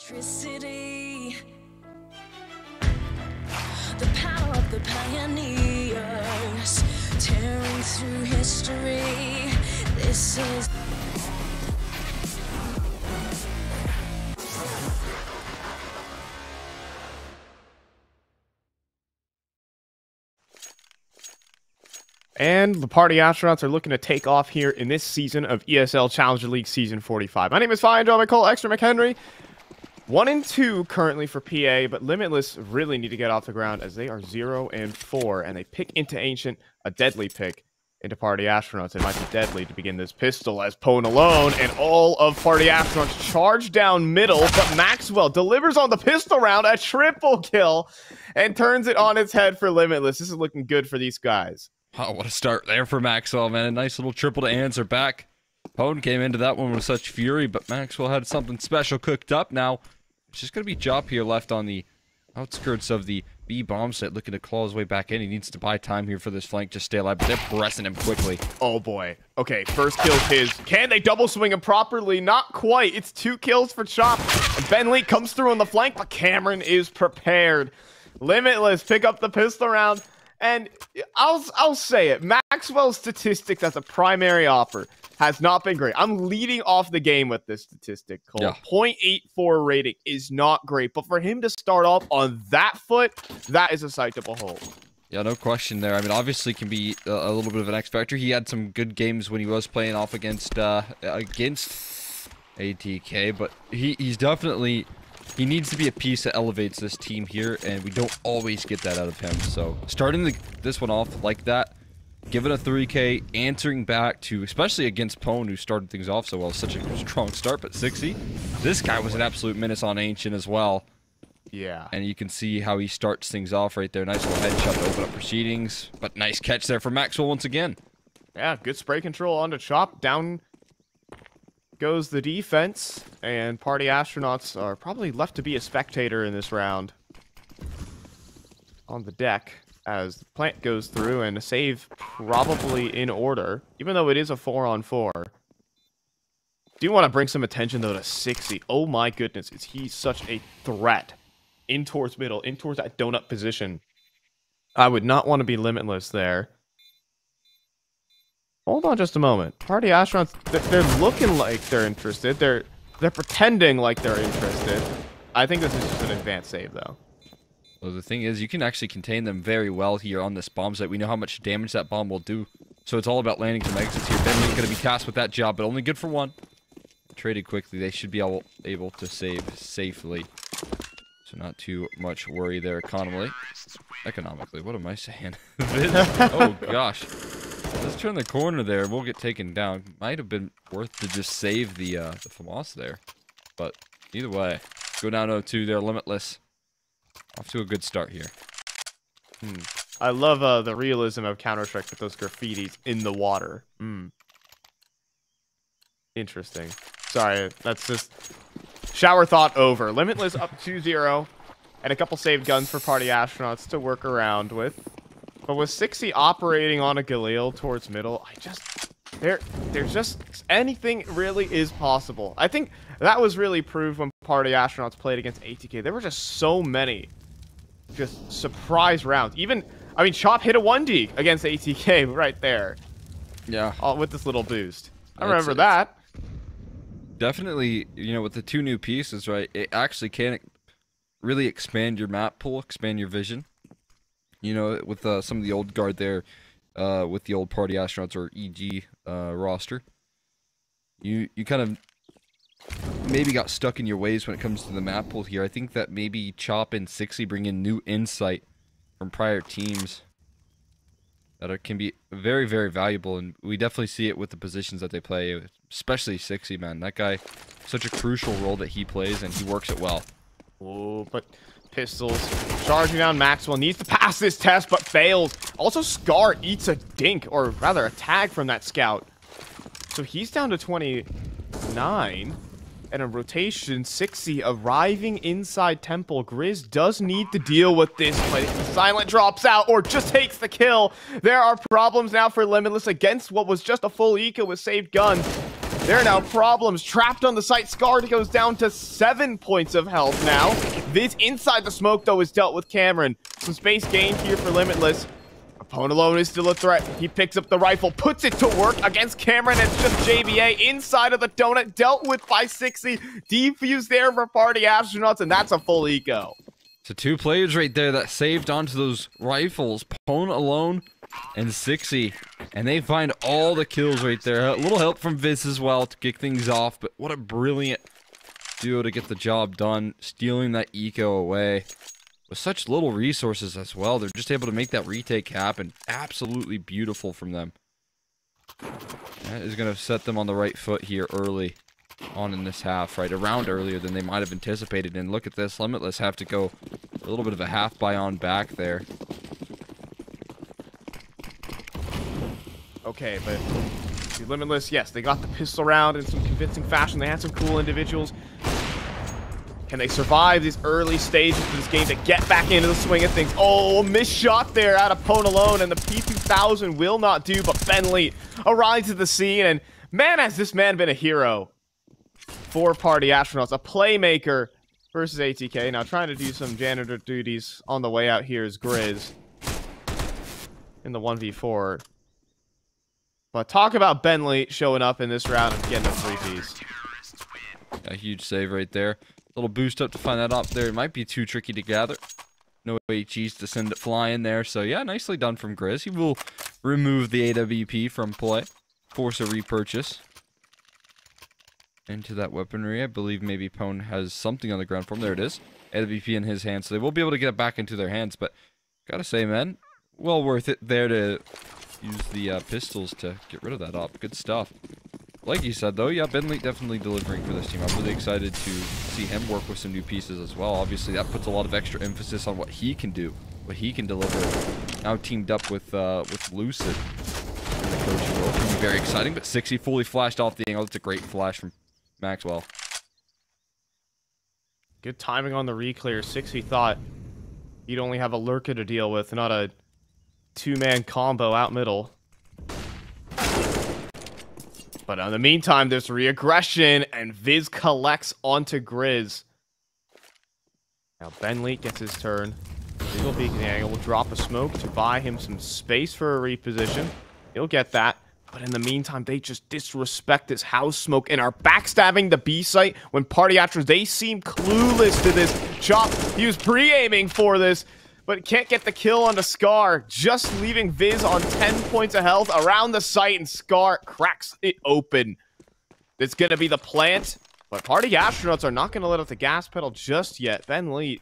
Electricity, the power of the pioneers, tearing through history. This is And the Party Astronauts are looking to take off here in this season of ESL Challenger League Season 45. My name is Fine, Joe McCall, Extra McHenry. 1-2 currently for PA, but Limitless really need to get off the ground as they are 0-4, and they pick into Ancient, a deadly pick into Party Astronauts. It might be deadly to begin this pistol as PwnAlone and all of Party Astronauts charge down middle, but Maxwell delivers on the pistol round, a triple kill, and turns it on its head for Limitless. This is looking good for these guys. Oh, what a start there for Maxwell, man. A nice little triple to answer back. Pwn came into that one with such fury, but Maxwell had something special cooked up. Now, it's just going to be Chop here left on the outskirts of the B bomb site, looking to claw his way back in. He needs to buy time here for this flank, just stay alive, but they're pressing him quickly. Oh, boy. Okay, first kill his. Can they double swing him properly? Not quite. It's 2 kills for Chop. And Ben Lee comes through on the flank, but Cameron is prepared. Limitless pick up the pistol round. And I'll say it, Maxwell's statistics as a primary offer has not been great. I'm leading off the game with this statistic, Cole. Yeah. 0.84 rating is not great, but for him to start off on that foot, that is a sight to behold. Yeah, no question there. I mean, obviously can be a little bit of an X factor. He had some good games when he was playing off against ATK, but he's definitely... He needs to be a piece that elevates this team here, and we don't always get that out of him. So starting this one off like that, giving a 3K, answering back to, especially against Pwn, who started things off so well, such a strong start, but Cxzi, this guy was an absolute menace on Ancient as well. Yeah. And you can see how he starts things off right there. Nice little headshot to open up proceedings, but nice catch there for Maxwell once again. Yeah, good spray control onto Chop. Down goes the defense, and Party Astronauts are probably left to be a spectator in this round. On the deck, as the plant goes through, and a save probably in order, even though it is a 4-on-4. Do want to bring some attention, though, to Cxzi. Oh my goodness, is he such a threat in towards middle, in towards that donut position. I would not want to be Limitless there. Hold on just a moment. Party Astronauts, they're looking like they're interested. They're pretending like they're interested. I think this is just an advanced save, though. Well, the thing is, you can actually contain them very well here on this bomb site. We know how much damage that bomb will do. So it's all about landing some exits here. Ben Lee's going to be tasked with that job, but only good for one. Traded quickly. They should be able to save safely. So not too much worry there economically. What am I saying? Oh, gosh. Let's turn the corner there. We'll get taken down. Might have been worth to just save the FAMAS there. But either way, go down 0-2 there. Limitless. Off to a good start here. I love the realism of Counter-Strike with those graffitis in the water. Interesting. Sorry, that's just... Shower thought over. Limitless up 2-0. And a couple saved guns for Party Astronauts to work around with. But with Cxzi operating on a Galil towards middle, there's just anything really is possible. I think that was really proved when Party Astronauts played against ATK. There were just so many just surprise rounds. Even, I mean, Chop hit a 1D against ATK right there. Yeah. With this little boost. I remember that. Definitely, you know, with the 2 new pieces, right, it actually can really expand your map pool, expand your vision. You know, with some of the old guard there, with the old Party Astronauts or EG roster, you kind of maybe got stuck in your ways when it comes to the map pool here. I think that maybe Chop and Cxzi bring in new insight from prior teams that can be very, very valuable, and we definitely see it with the positions that they play, especially Cxzi, man. That guy, such a crucial role that he plays, and he works it well. Oh, but... Pistols charging down. Maxwell needs to pass this test, but fails. Also, Scar eats a dink, or rather a tag from that scout. So he's down to 29. And a rotation, Cxzi arriving inside Temple. Grizz does need to deal with this, but if the silent drops out or just takes the kill, there are problems now for Limitless against what was just a full eco with saved guns. There are now problems. Trapped on the site. Scar goes down to 7 points of health now. Viz inside the smoke, though, is dealt with Cameron. Some space gained here for Limitless. PwnAlone is still a threat. He picks up the rifle, puts it to work against Cameron. It's just JBA inside of the donut, dealt with by Cxzi. Defuse there for Party Astronauts, and that's a full eco. So 2 players right there that saved onto those rifles. PwnAlone and Cxzi. And they find all the kills right there. A little help from Viz as well to kick things off, but what a brilliant duo to get the job done. Stealing that eco away. With such little resources as well, they're just able to make that retake happen. Absolutely beautiful from them. That is going to set them on the right foot here early on in this half, right? A round earlier than they might have anticipated. And look at this, Limitless have to go a little bit of a half buy on back there. Okay, but Limitless, yes, they got the pistol round in some convincing fashion. They had some cool individuals. Can they survive these early stages of this game to get back into the swing of things? Oh, missed shot there out of PwnAlone, and the P2000 will not do, but Bentley arrives at the scene, and man, has this man been a hero for Party Astronauts. A playmaker versus ATK. Now trying to do some janitor duties on the way out here is Grizz in the 1v4. But talk about Bentley showing up in this round and getting a 3-piece. A huge save right there. Little boost up to find that up there. It might be too tricky to gather. No HEs to send it flying there. So yeah, nicely done from Grizz. He will remove the AWP from play. Force a repurchase. Into that weaponry. I believe maybe Pwn has something on the ground for him. There it is. AWP in his hands. So they will be able to get it back into their hands. But gotta say, man, well worth it there to use the pistols to get rid of that op. Good stuff. Like you said, though, yeah, Bentley definitely delivering for this team. I'm really excited to see him work with some new pieces as well. Obviously, that puts a lot of extra emphasis on what he can do, what he can deliver. Now teamed up with Lucid in the coaching role. It's going to be very exciting, but Cxzi fully flashed off the angle. That's a great flash from Maxwell. Good timing on the reclear. Cxzi thought he'd only have a lurker to deal with, not a 2-man combo out middle. But in the meantime, there's re-aggression, and Viz collects onto Grizz. Now Bentley gets his turn. Single beacon angle will drop a smoke to buy him some space for a reposition. He'll get that. But in the meantime, they just disrespect this house smoke and are backstabbing the B site when Party Astronauts, they seem clueless to this. Chop, he was pre-aiming for this, but can't get the kill on the Scar, just leaving Viz on 10 points of health around the site, and Scar cracks it open. It's going to be the plant, but Party Astronauts are not going to let up the gas pedal just yet. Bentley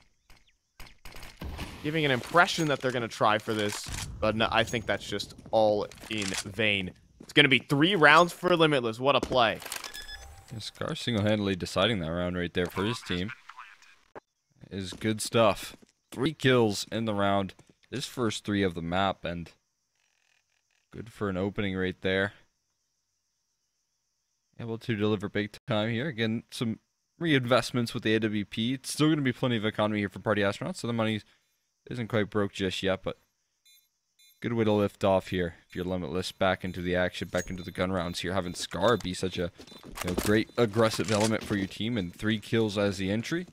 giving an impression that they're going to try for this, but no, I think that's just all in vain. It's going to be 3 rounds for Limitless. What a play. Yeah, Scar single-handedly deciding that round right there for his team. Is good stuff. 3 kills in the round. His first 3 of the map, and good for an opening right there. Able to deliver big time here. Again, some reinvestments with the AWP. It's still going to be plenty of economy here for Party Astronauts, so the money isn't quite broke just yet, but good way to lift off here. If you're Limitless, back into the action, back into the gun rounds here. Having Scar be such a great aggressive element for your team, and 3 kills as the entry.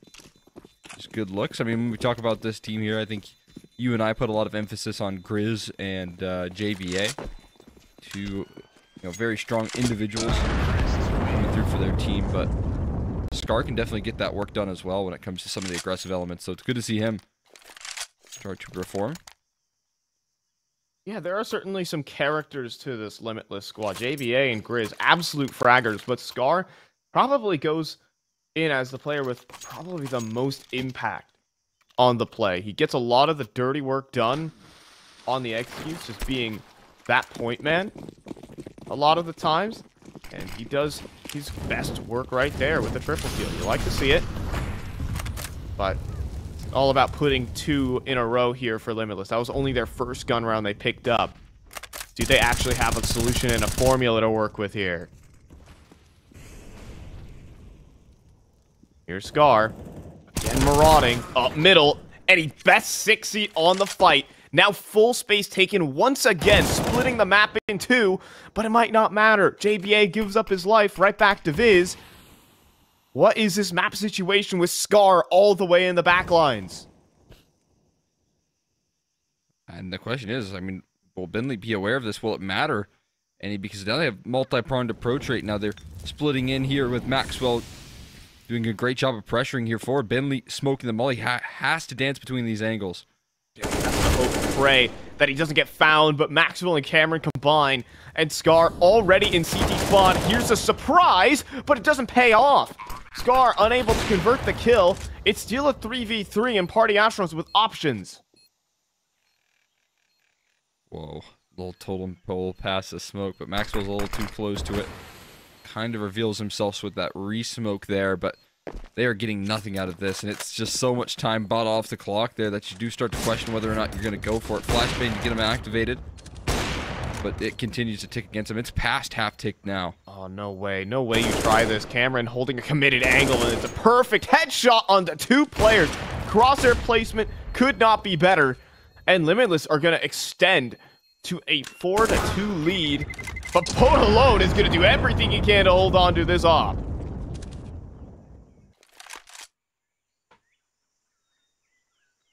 Just good looks. I mean, when we talk about this team here, I think you and I put a lot of emphasis on Grizz and JBA. 2 very strong individuals coming through for their team, but Scar can definitely get that work done as well when it comes to some of the aggressive elements, so it's good to see him start to perform. Yeah, there are certainly some characters to this Limitless squad. JBA and Grizz, absolute fraggers, but Scar probably goes in as the player with probably the most impact on the play. He gets a lot of the dirty work done on the executes, just being that point man a lot of the times, and he does his best work right there with the triple kill. You like to see it, but it's all about putting 2 in a row here for Limitless. That was only their first gun round they picked up. Do they actually have a solution and a formula to work with here? Here's Scar. Again, marauding up middle. And he bests Cxzi on the fight. Now full space taken once again, splitting the map in two, but it might not matter. JBA gives up his life right back to Viz. What is this map situation with Scar all the way in the back lines? And the question is, I mean, will Bentley be aware of this? Will it matter any? Because now they have multi-pronged approach right now. They're splitting in here with Maxwell doing a great job of pressuring here forward. Bentley smoking the molly, has to dance between these angles. Yeah, that's the hope and pray that he doesn't get found, but Maxwell and Cameron combine, and Scar already in CT spawn. Here's a surprise, but it doesn't pay off. Scar unable to convert the kill. It's still a 3v3 and Party Astronauts with options. Whoa, little totem pole past the smoke, but Maxwell's a little too close to it. Kind of reveals himself with that re-smoke there, but they are getting nothing out of this, and it's just so much time bought off the clock there that you do start to question whether or not you're going to go for it. Flashbang to get him activated, but it continues to tick against him. It's past half tick now. Oh, no way. No way you try this. Cameron holding a committed angle, and it's a perfect headshot on the two players. Crosshair placement could not be better, and Limitless are going to extend to a 4-2 lead, but PwnAlone is going to do everything he can to hold on to this off.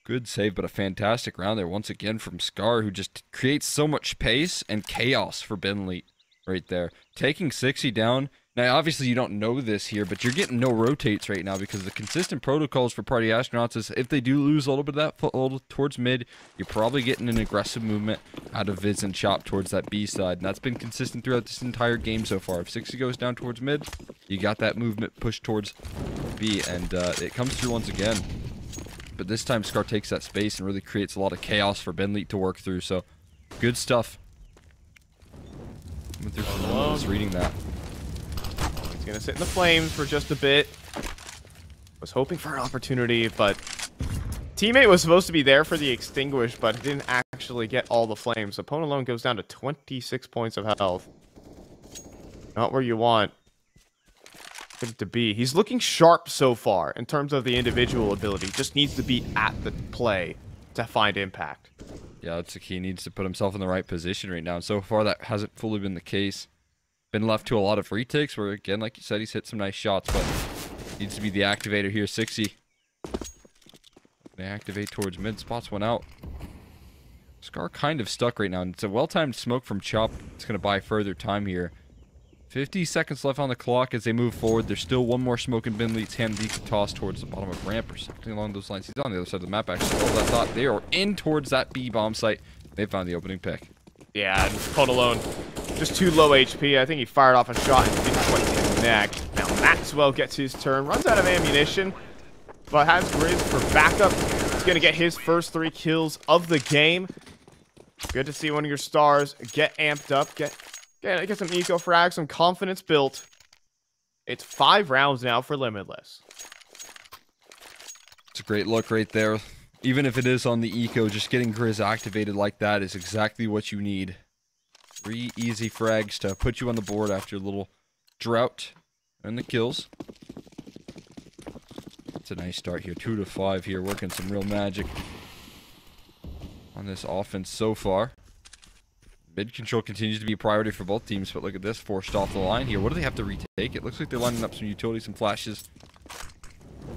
Good save, but a fantastic round there once again from Scar, who just creates so much pace and chaos for Bentley right there. Taking Cxzi down. Now, obviously, you don't know this here, but you're getting no rotates right now because the consistent protocols for Party Astronauts is if they do lose a little bit of that foothold towards mid, you're probably getting an aggressive movement out of Viz and Chop towards that B side, and that's been consistent throughout this entire game so far. If Cxzi goes down towards mid, you got that movement pushed towards B, and it comes through once again. But this time, Scar takes that space and really creates a lot of chaos for Bentley to work through, so good stuff. Is reading that. He's gonna sit in the flames for just a bit. Was hoping for an opportunity, but teammate was supposed to be there for the extinguish, but didn't actually get all the flames. So PwnAlone goes down to 26 points of health. Not where you want it to be. He's looking sharp so far in terms of the individual ability. Just needs to be at the play to find impact. Yeah, that's the key. He needs to put himself in the right position right now. And so far, that hasn't fully been the case. Been left to a lot of retakes where, again, like you said, he's hit some nice shots, but needs to be the activator here. Cxzi. They activate towards mid. Spots one out. Scar kind of stuck right now. And it's a well-timed smoke from Chop. It's going to buy further time here. 50 seconds left on the clock as they move forward. There's still one more smoke in Bentley's hand. He can toss towards the bottom of ramp or something along those lines. He's on the other side of the map, actually. Oh, I thought they are in towards that B bomb site. They found the opening pick. Yeah, and PwnAlone just too low HP. I think he fired off a shot and didn't quite connect. Now Maxwell gets his turn, runs out of ammunition, but has Grizz for backup. He's going to get his first 3 kills of the game. Good to see one of your stars get amped up, get some eco frag, some confidence built. It's 5 rounds now for Limitless. It's a great look right there. Even if it is on the eco, just getting Grizz activated like that is exactly what you need. 3 easy frags to put you on the board after a little drought and the kills. It's a nice start here. 2 to 5 here, working some real magic on this offense so far. Mid control continues to be a priority for both teams, but look at this, forced off the line here. What do they have to retake? It looks like they're lining up some utilities and flashes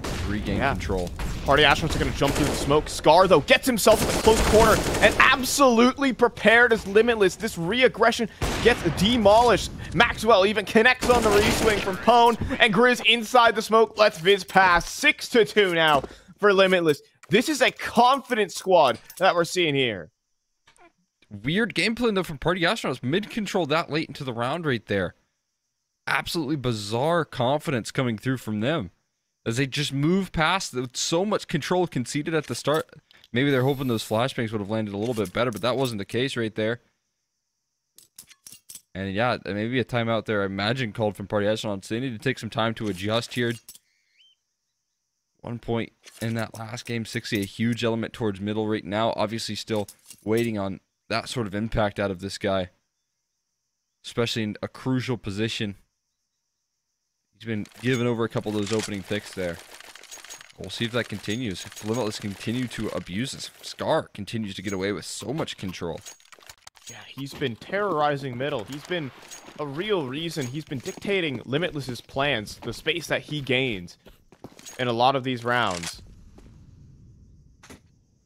to regain control. Party Astronauts are going to jump through the smoke. Scar, though, gets himself in the close corner and absolutely prepared as Limitless. This re-aggression gets demolished. Maxwell even connects on the re-swing from Pwn, and Grizz inside the smoke lets Viz pass. 6-2 now for Limitless. This is a confident squad that we're seeing here. Weird gameplay, though, from Party Astronauts. Mid-control that late into the round right there. Absolutely bizarre confidence coming through from them. As they just move past with so much control conceded at the start. Maybe they're hoping those flashbangs would have landed a little bit better, but that wasn't the case right there. And yeah, maybe a timeout there, I imagine, called from Party Astronauts. They need to take some time to adjust here. 1 point in that last game. Cxzi, a huge element towards middle right now. Obviously still waiting on that sort of impact out of this guy. Especially in a crucial position. He's been giving over a couple of those opening picks there. We'll see if that continues. If Limitless continue to abuse this, Scar continues to get away with so much control. Yeah, he's been terrorizing middle. He's been a real reason. He's been dictating Limitless's plans, the space that he gains in a lot of these rounds.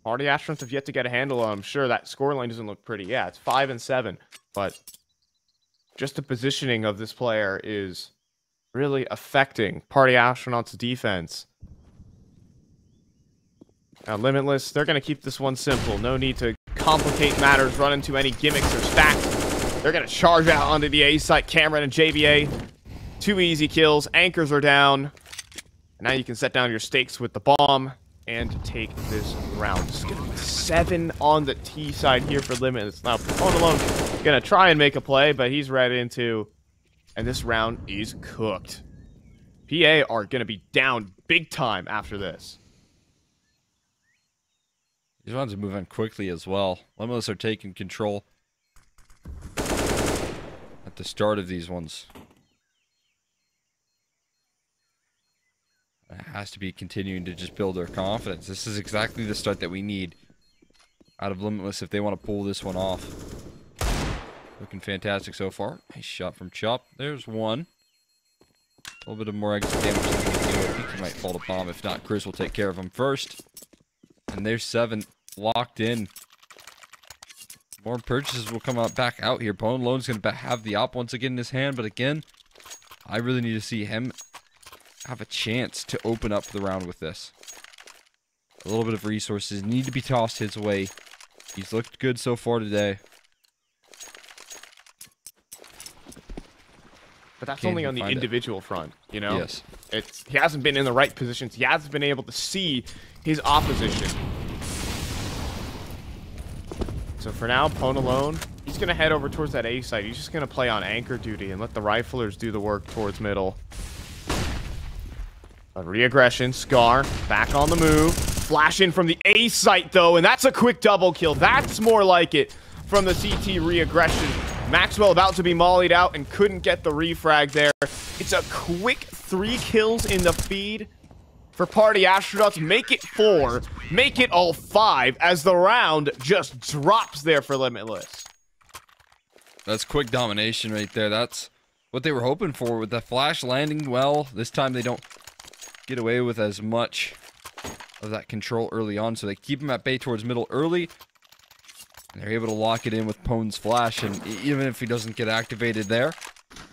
Party Astronauts have yet to get a handle on him. Sure, that scoreline doesn't look pretty. Yeah, it's 5-7, but just the positioning of this player is really affecting Party Astronauts' defense. Now, Limitless, they're going to keep this one simple. No need to complicate matters, run into any gimmicks or stacks. They're going to charge out onto the A site. Cameron and JBA, 2 easy kills. Anchors are down. Now you can set down your stakes with the bomb and take this round. It's going to be 7 on the T side here for Limitless. Now, PwnAlone going to try and make a play, but he's right into, and this round is cooked. PA are going to be down big time after this. These rounds are moving quickly as well. Limitless are taking control at the start of these ones. It has to be continuing to just build their confidence. This is exactly the start that we need out of Limitless if they want to pull this one off. Looking fantastic so far. Nice shot from Chop. There's one. A little bit of more exit damage than we can do. I think he might fall to bomb. If not, Chris will take care of him first. And there's 7 locked in. More purchases will come back out here. PwnAlone's going to have the op once again in his hand. But again, I really need to see him have a chance to open up the round with this. A little bit of resources need to be tossed his way. He's looked good so far today. But that's only on the individual front, you know? Yes. He hasn't been in the right positions. He hasn't been able to see his opposition. So for now, PwnAlone, he's going to head over towards that A site. He's just going to play on anchor duty and let the riflers do the work towards middle. A re-aggression. Scar back on the move. Flash in from the A site, though, and that's a quick double kill. That's more like it from the CT re-aggression. Maxwell about to be mollied out and couldn't get the refrag there. It's a quick 3 kills in the feed for Party Astronauts. Make it 4. Make it all 5 as the round just drops there for Limitless. That's quick domination right there. That's what they were hoping for with the flash landing well. This time they don't get away with as much of that control early on, so they keep him at bay towards middle early. And they're able to lock it in with Pwn's flash, and even if he doesn't get activated there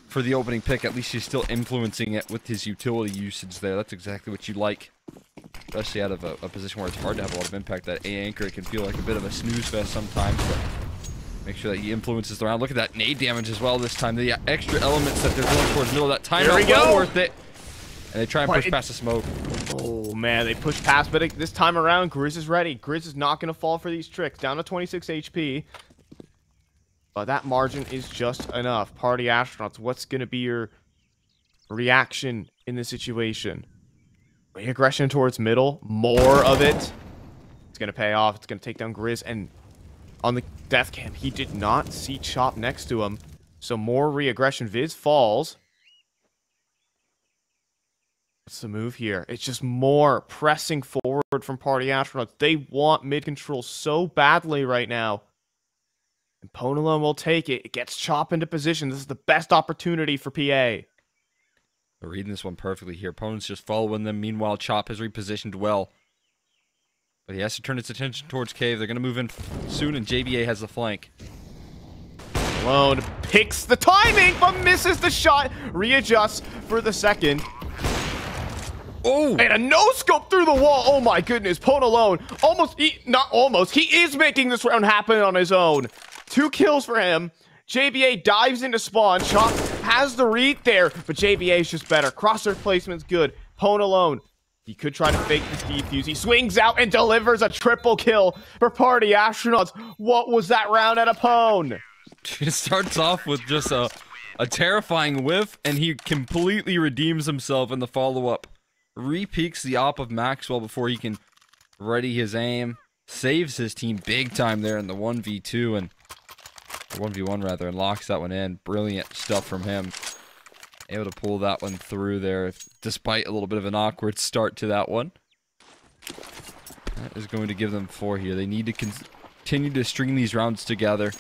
for the opening pick, at least he's still influencing it with his utility usage there. That's exactly what you like, especially out of a position where it's hard to have a lot of impact. That A anchor, it can feel like a bit of a snooze fest sometimes, but make sure that he influences the round. Look at that nade damage as well this time. The extra elements that they're going towards middle of that timeout, well worth it. And they try and push past the smoke. Oh, man, they push past, but this time around, Grizz is ready. Grizz is not going to fall for these tricks. Down to 26 HP. But that margin is just enough. Party Astronauts, what's going to be your reaction in this situation? Aggression towards middle. More of it. It's going to pay off. It's going to take down Grizz. And on the death cam, he did not see Chop next to him. So more re-aggression. Viz falls. What's the move here? It's just more pressing forward from Party Astronauts. They want mid-control so badly right now. And PwnAlone will take it. It gets Chop into position. This is the best opportunity for PA. They're reading this one perfectly here. Pwn's just following them. Meanwhile, Chop has repositioned well. But he has to turn his attention towards Cave. They're going to move in soon, and JBA has the flank. Alone picks the timing, but misses the shot. Readjusts for the second. Oh! And a no-scope through the wall. Oh my goodness. PwnAlone he is making this round happen on his own. 2 kills for him. JBA dives into spawn. Chop has the read there, but JBA is just better. Crosshair placement's good. PwnAlone, he could try to fake this defuse. He swings out and delivers a triple kill for Party Astronauts. What was that round at a Pwn? It starts off with just a terrifying whiff, and he completely redeems himself in the follow-up. Re-peaks the op of Maxwell before he can ready his aim. Saves his team big time there in the 1v2 and 1v1 rather, and locks that one in. Brilliant stuff from him. Able to pull that one through there, despite a little bit of an awkward start to that one. That is going to give them 4 here. They need to continue to string these rounds together.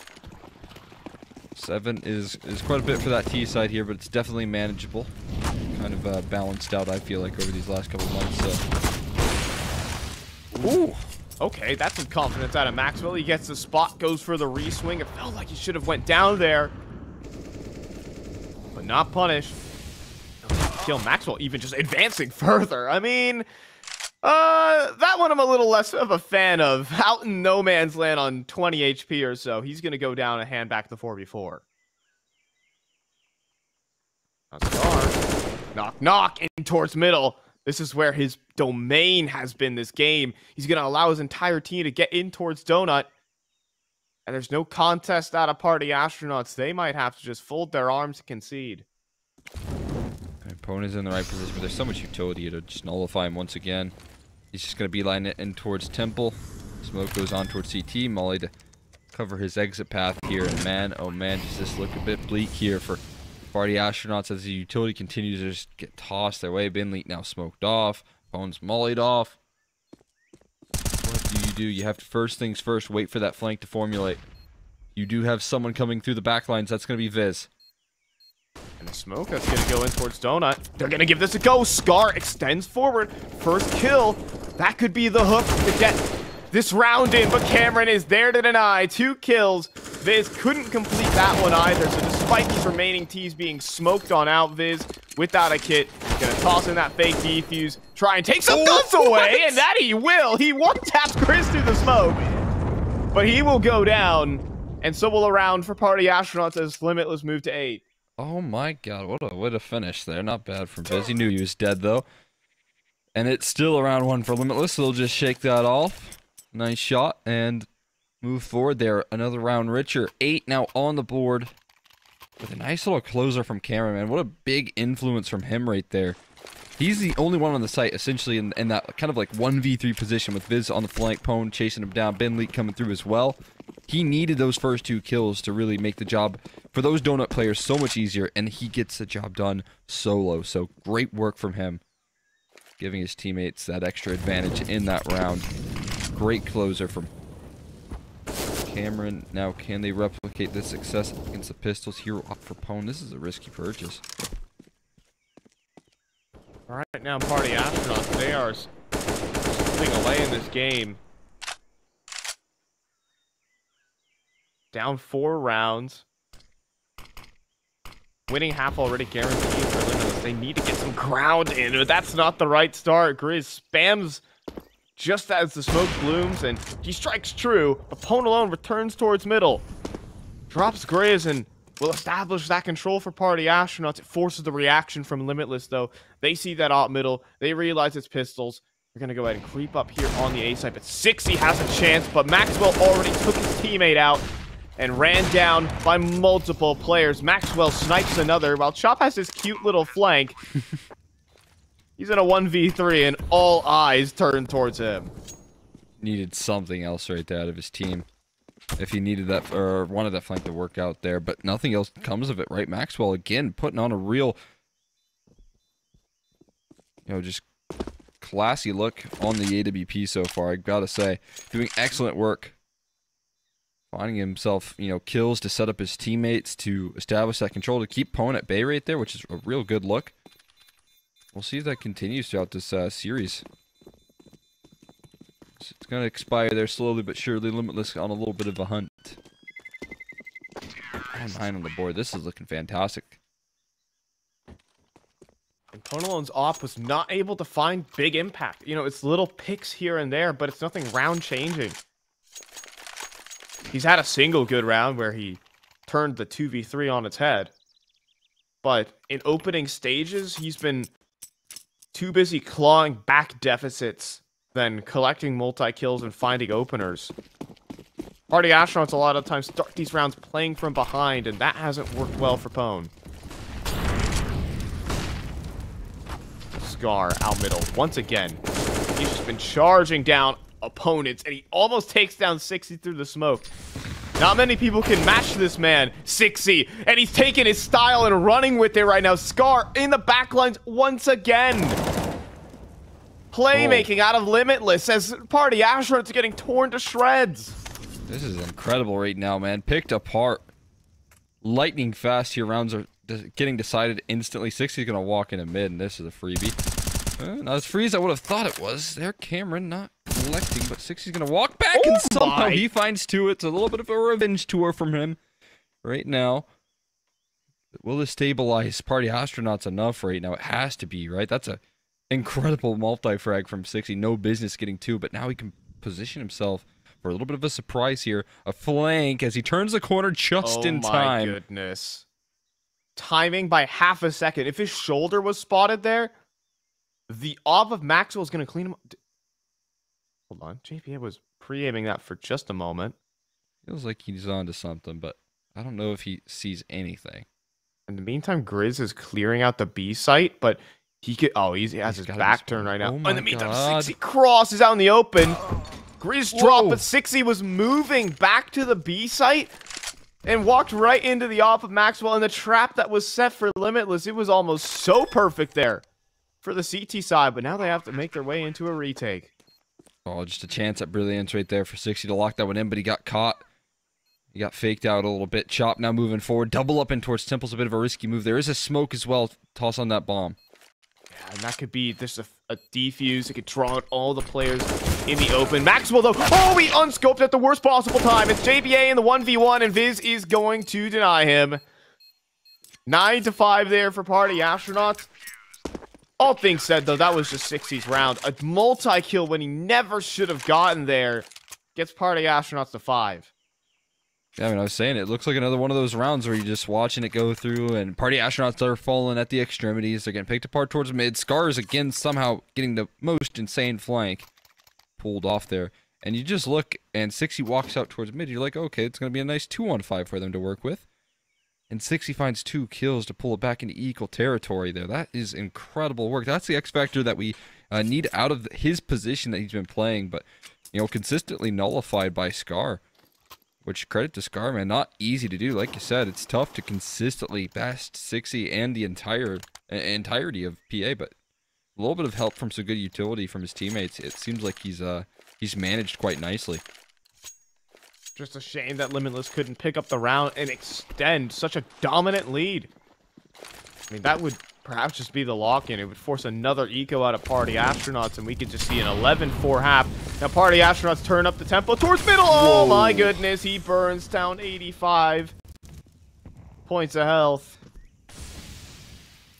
7 is quite a bit for that T side here, but it's definitely manageable. Kind of balanced out, I feel like, over these last couple of months. So. Ooh. Okay, that's some confidence out of Maxwell. He gets the spot, goes for the re-swing. It felt like he should have went down there. But not punished. Kill Maxwell even just advancing further. I mean, that one I'm a little less of a fan of. Out in no man's land on 20 HP or so. He's going to go down and hand back the 4v4. Scar. Knock, knock, in towards middle. This is where his domain has been this game. He's going to allow his entire team to get in towards Donut. And there's no contest out of Party Astronauts. They might have to just fold their arms and concede. Opponent's in the right position, but there's so much utility to just nullify him once again. He's just going to beeline it in towards Temple. Smoke goes on towards CT. Molly to cover his exit path here. And man, oh man, does this look a bit bleak here for Party Astronauts as the utility continues to just get tossed their way. Binley now smoked off. Pwn's mollied off. What do? You have to, first things first, wait for that flank to formulate. You do have someone coming through the back lines. That's going to be Viz. And the smoke that's going to go in towards Donut. They're going to give this a go. Scar extends forward. First kill. That could be the hook to get this round in, but Cameron is there to deny. 2 kills. Viz couldn't complete that one either, so despite these remaining T's being smoked on out, Viz, without a kit, gonna toss in that fake defuse, try and take some guns away, and that he will. He one-taps Chris through the smoke, but he will go down, and so will a round for Party Astronauts as Limitless move to 8. Oh my god, what a way to finish there. Not bad from Viz. He knew he was dead, though. And it's still a round 1 for Limitless, so they'll just shake that off. Nice shot, and move forward there. Another round richer. 8 now on the board. With a nice little closer from Cameron, man. What a big influence from him right there. He's the only one on the site, essentially, in that kind of like 1v3 position with Viz on the flank, Pwn chasing him down, Binley coming through as well. He needed those first 2 kills to really make the job for those Donut players so much easier, and he gets the job done solo. So great work from him, giving his teammates that extra advantage in that round. Great closer from Cameron. Now, can they replicate this success against the Pistols? Hero up for Pwn. This is a risky purchase. All right, now Party Astronauts, they are slipping away in this game. Down 4 rounds. Winning half already guaranteed for Limitless. They need to get some ground in, but that's not the right start. Grizz spams just as the smoke blooms, and he strikes true. But PwnAlone returns towards middle. Drops Grizz and will establish that control for Party Astronauts. It forces the reaction from Limitless, though. They see that op middle. They realize it's Pistols. They're going to go ahead and creep up here on the A side. But Cxzi has a chance, but Maxwell already took his teammate out and ran down by multiple players. Maxwell snipes another, while Chop has his cute little flank. He's in a 1v3, and all eyes turn towards him. Needed something else right there out of his team. If he needed that, or wanted that flank to work out there, but nothing else comes of it, right? Maxwell, again, putting on a real, just classy look on the AWP so far, I gotta say. Doing excellent work. Finding himself, kills to set up his teammates, to establish that control, to keep Pwn at bay right there, which is a real good look. We'll see if that continues throughout this series. So it's going to expire there slowly but surely. Limitless on a little bit of a hunt. 9 on the board. This is looking fantastic. And PwnAlone's off was not able to find big impact. It's little picks here and there, but it's nothing round changing. He's had a single good round where he turned the 2v3 on its head. But in opening stages, he's been too busy clawing back deficits than collecting multi-kills and finding openers. Party Astronauts a lot of times start these rounds playing from behind, and that hasn't worked well for Pwn. Scar out middle once again. He's just been charging down opponents, and he almost takes down Cxzi through the smoke. Not many people can match this man, Cxzi, and he's taking his style and running with it right now. Scar in the backlines once again. Playmaking out of Limitless as Party Astronauts are getting torn to shreds. This is incredible right now, man. Picked apart. Lightning fast here. Rounds are getting decided instantly. CxziPartyz gonna walk into mid, and this is a freebie. Not as free as I would have thought it was. There, Cameron not collecting, but CxziPartyz gonna walk back, and somehow he finds two. It's a little bit of a revenge tour from him right now. Will this stabilize Party Astronauts enough right now? It has to be, right? That's a incredible multi-frag from CxziPartyz. No business getting two, but now he can position himself for a little bit of a surprise here. A flank as he turns the corner just in time. Oh my goodness. Timing by half a second. If his shoulder was spotted there, the op of Maxwell is going to clean him up. Hold on. JPA was pre-aiming that for just a moment. Feels like he's onto something, but I don't know if he sees anything. In the meantime, Grizz is clearing out the B site, but he could. Oh, he has his back turned right now. Oh in the meantime, God. CxziPartyz crosses out in the open. Grizz dropped, but CxziPartyz was moving back to the B site and walked right into the op of Maxwell. And the trap that was set for Limitless, it was almost so perfect there for the CT side. But now they have to make their way into a retake. Oh, just a chance at brilliance right there for CxziPartyz to lock that one in, but he got caught. He got faked out a little bit. Chop now moving forward. Double up in towards Temple's a bit of a risky move. There is a smoke as well. Toss on that bomb. Yeah, and that could be just a defuse. It could draw out all the players in the open. Maxwell, though, oh, he unscoped at the worst possible time. It's JBA in the 1v1, and Viz is going to deny him. 9-5 there for Party Astronauts. All things said, though, that was just CxziPartyz's round. A multi-kill when he never should have gotten there. Gets Party Astronauts to 5. Yeah, I mean, I was saying, it looks like another one of those rounds where you're just watching it go through, and Party Astronauts are falling at the extremities. They're getting picked apart towards mid. Scars, again, somehow getting the most insane flank pulled off there. And you just look, and CxziPartyz walks out towards mid. You're like, okay, it's going to be a nice 2-on-5 for them to work with. And CxziPartyz finds 2 kills to pull it back into equal territory there. That is incredible work. That's the X factor that we need out of his position that he's been playing, but, you know, consistently nullified by Scar. Which, credit to Scar, man, not easy to do. Like you said, it's tough to consistently best CxziPartyz and the entirety of PA, but a little bit of help from some good utility from his teammates. It seems like he's managed quite nicely. Just a shame that Limitless couldn't pick up the round and extend such a dominant lead. I mean, that would perhaps just be the lock-in. It would force another eco out of Party Astronauts, and we could just see an 11-4 half. Now, Party Astronauts turn up the tempo towards middle. Oh, my goodness. He burns down 85 points of health.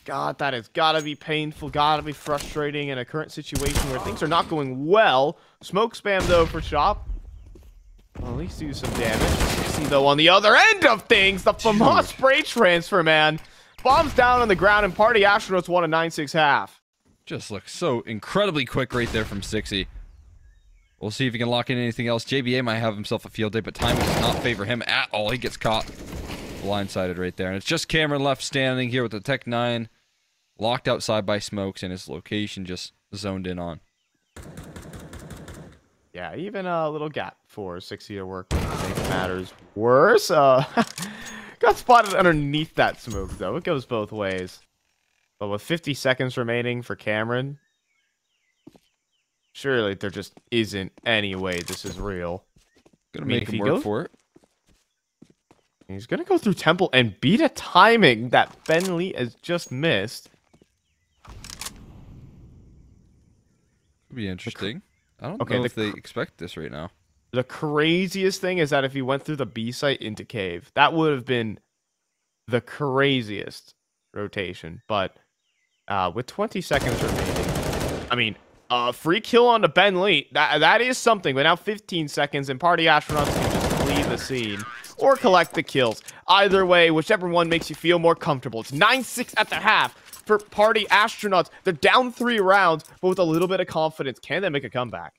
God, that has got to be painful, got to be frustrating in a current situation where things are not going well. Smoke spam, though, for Chop. Well, at least do some damage. See, though, on the other end of things, the FAMAS spray transfer, man. Bombs down on the ground, and Party Astronauts won a 9-6 half. Just looks so incredibly quick right there from CxziPartyz. We'll see if he can lock in anything else. JBA might have himself a field day, but timing does not favor him at all. He gets caught blindsided right there. And it's just Cameron left standing here with the Tech 9, locked outside by smokes, and his location just zoned in on. Yeah, even a little gap for CxziPartyz to work with to make matters worse. Got spotted underneath that smoke, though. It goes both ways. But with 50 seconds remaining for Cameron, surely there just isn't any way this is real. Gonna make him work for it. He's gonna go through Temple and beat a timing that Ben Lee has just missed. Could be interesting. I don't know if they expect this right now. The craziest thing is that if he went through the B site into cave, that would have been the craziest rotation. But with 20 seconds remaining, I mean, free kill on the Ben Lee, that is something. But now 15 seconds, and Party Astronauts can just flee the scene or collect the kills. Either way, whichever one makes you feel more comfortable. It's 9-6 at the half for Party Astronauts. They're down 3 rounds, but with a little bit of confidence, can they make a comeback?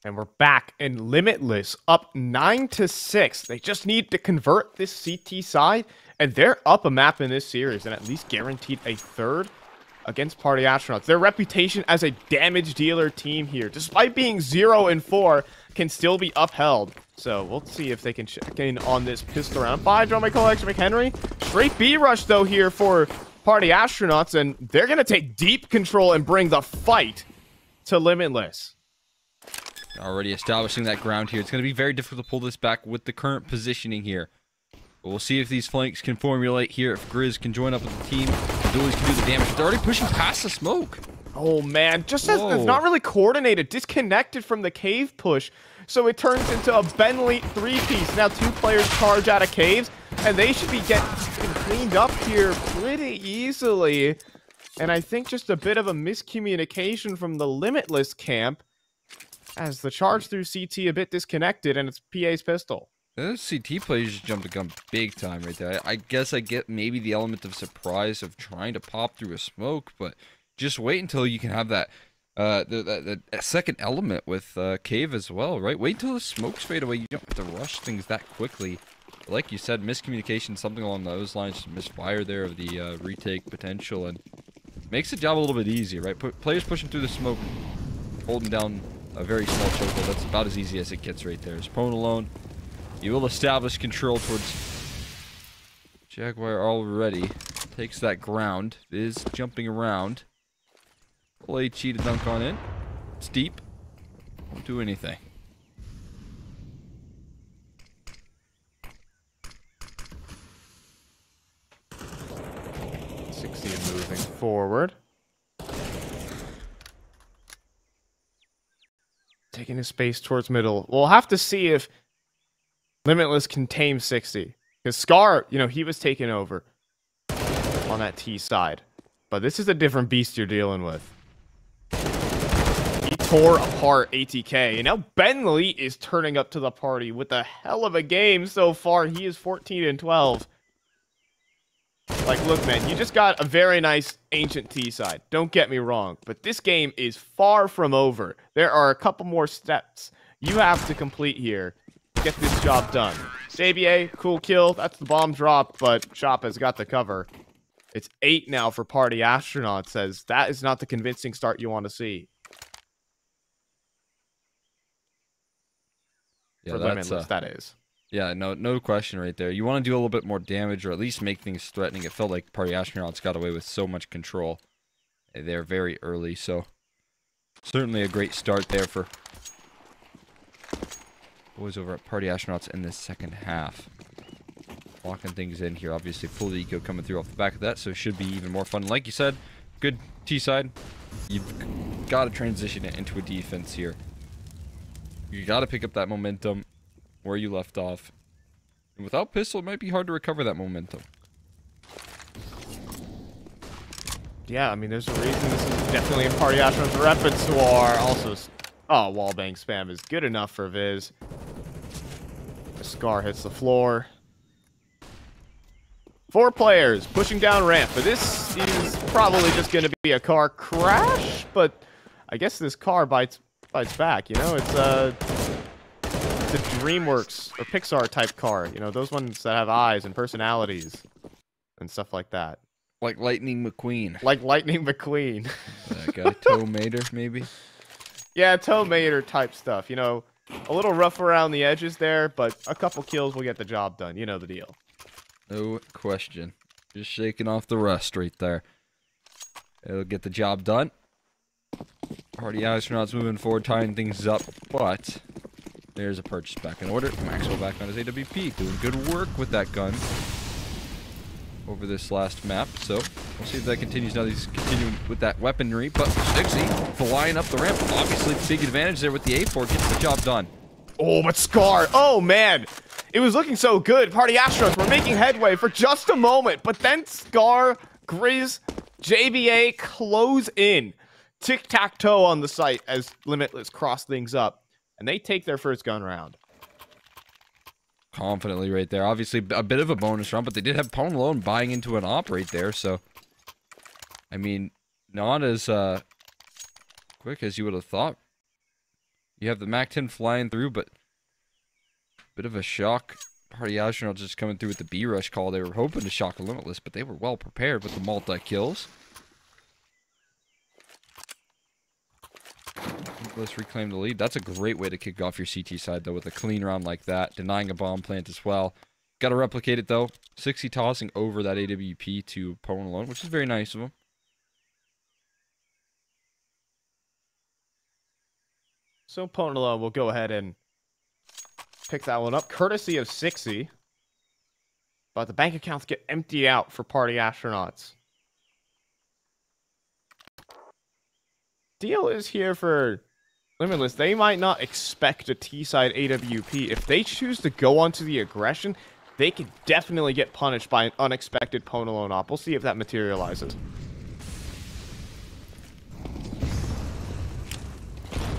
And we're back in Limitless, up 9-6. They just need to convert this CT side, and they're up a map in this series, and at least guaranteed a third against Party Astronauts. Their reputation as a damage dealer team here, despite being 0-4, can still be upheld. So we'll see if they can check in on this pistol round. By John Michael McHenry. Straight B rush, though, here for Party Astronauts, and they're going to take deep control and bring the fight to Limitless. Already establishing that ground here. It's going to be very difficult to pull this back with the current positioning here. But we'll see if these flanks can formulate here. If Grizz can join up with the team, the Dualies can do the damage. They're already pushing past the smoke. Oh, man. Just as it's not really coordinated. Disconnected from the cave push. So it turns into a Bentley three-piece. Now 2 players charge out of caves. And they should be getting cleaned up here pretty easily. And I think just a bit of a miscommunication from the Limitless camp, as the charge through CT a bit disconnected, and it's PA's pistol. Those CT players just jumped the gun big time right there. I guess I get maybe the element of surprise of trying to pop through a smoke, but just wait until you can have that the second element with cave as well, right? Wait until the smokes fade away. You don't have to rush things that quickly. Like you said, miscommunication, something along those lines, misfire there of the retake potential, and makes the job a little bit easier, right? Players pushing through the smoke, holding down a very small chokehold. That's about as easy as it gets right there. As PwnAlone, you will establish control towards Jaguar already. Takes that ground. Is jumping around. Play cheetah dunk on in. It's deep. Won't do anything. Cxzi moving forward. Taking his space towards middle. We'll have to see if Limitless can tame Cxzi. Because Scar, you know, he was taken over on that T side. But this is a different beast you're dealing with. He tore apart ATK. And now Bentley is turning up to the party with a hell of a game so far. He is 14-12. Like, look, man, you just got a very nice ancient T side. Don't get me wrong, but this game is far from over. There are a couple more steps you have to complete here to get this job done. JBA, cool kill. That's the bomb drop, but Chop has got the cover. It's 8 now for Party Astronauts, as that is not the convincing start you want to see. Yeah, for Limitless, that is. Yeah, no question right there. You want to do a little bit more damage, or at least make things threatening. It felt like Party Astronauts got away with so much control. They're very early, so certainly a great start there for boys over at Party Astronauts in this second half. Locking things in here. Obviously, full eco coming through off the back of that, so it should be even more fun. Like you said, good T-side. You've got to transition it into a defense here. You got to pick up that momentum where you left off. And without pistol, it might be hard to recover that momentum. Yeah, I mean, there's a reason this is definitely in Party Astronauts repertoire. Also, oh, wallbang spam is good enough for Viz. The Scar hits the floor. 4 players pushing down ramp, but this is probably just going to be a car crash. But I guess this car bites back. You know, it's a DreamWorks or Pixar type car. You know, those ones that have eyes and personalities and stuff like that. Like Lightning McQueen. Like Lightning McQueen. That guy, Toe Mater, maybe? Yeah, Toe Mater type stuff. You know, a little rough around the edges there, but a couple kills will get the job done. You know the deal. No question. Just shaking off the rust right there. It'll get the job done. Party Astronauts moving forward, tying things up, but there's a purchase back in order. Maxwell back on his AWP, doing good work with that gun over this last map. So we'll see if that continues. Now he's continuing with that weaponry, but Cxzi flying up the ramp. Obviously, big advantage there with the A4, gets the job done. Oh, but Scar, oh man, it was looking so good. Party Astronauts were making headway for just a moment, but then Scar, Grizz, JBA close in. Tic-tac-toe on the site as Limitless cross things up, and they take their first gun round. Confidently right there. Obviously, a bit of a bonus round, but they did have PwnAlone buying into an op right there, so I mean, not as quick as you would have thought. You have the MAC-10 flying through, but bit of a shock. Party Astronauts just coming through with the B-Rush call. They were hoping to shock Limitless, but they were well prepared with the multi-kills. Let's reclaim the lead. That's a great way to kick off your CT side, though, with a clean round like that. Denying a bomb plant as well. Got to replicate it, though. Cxzi tossing over that AWP to PwnAlone, which is very nice of him. So PwnAlone will go ahead and pick that one up, courtesy of Cxzi. But the bank accounts get emptied out for Party Astronauts. Deal is here for Limitless. They might not expect a T-side AWP. If they choose to go onto the aggression, they could definitely get punished by an unexpected PwnAlone op. We'll see if that materializes.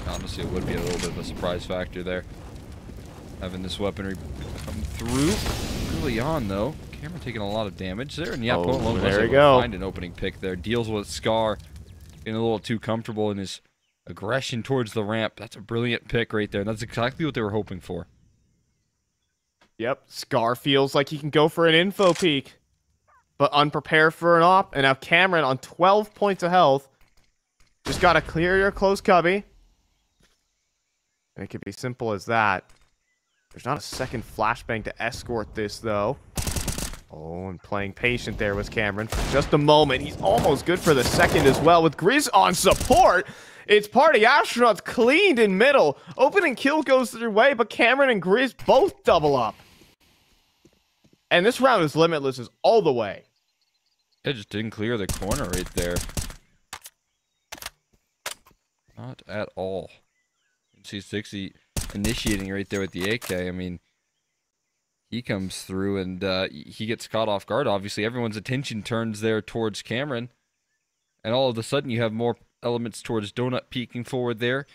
Honestly, it would be a little bit of a surprise factor there. Having this weaponry come through early on, though. Cameron taking a lot of damage there. And yeah, PwnAlone was able to find an opening pick there. Deals with Scar. Getting a little too comfortable in his aggression towards the ramp. That's a brilliant pick right there. And that's exactly what they were hoping for. Yep, Scar feels like he can go for an info peek, but unprepared for an op. And now Cameron on 12 points of health. Just got to clear your close cubby. It could be simple as that. There's not a second flashbang to escort this, though. Oh, and playing patient there was Cameron for just a moment. He's almost good for the second as well. With Grizz on support, it's Party Astronauts cleaned in middle. Opening kill goes their way, but Cameron and Grizz both double up. And this round is Limitless all the way. It just didn't clear the corner right there. Not at all. You can see Cxzi initiating right there with the AK. I mean, he comes through and he gets caught off guard. Obviously, everyone's attention turns there towards Cameron. And all of a sudden, you have more elements towards Donut peeking forward there.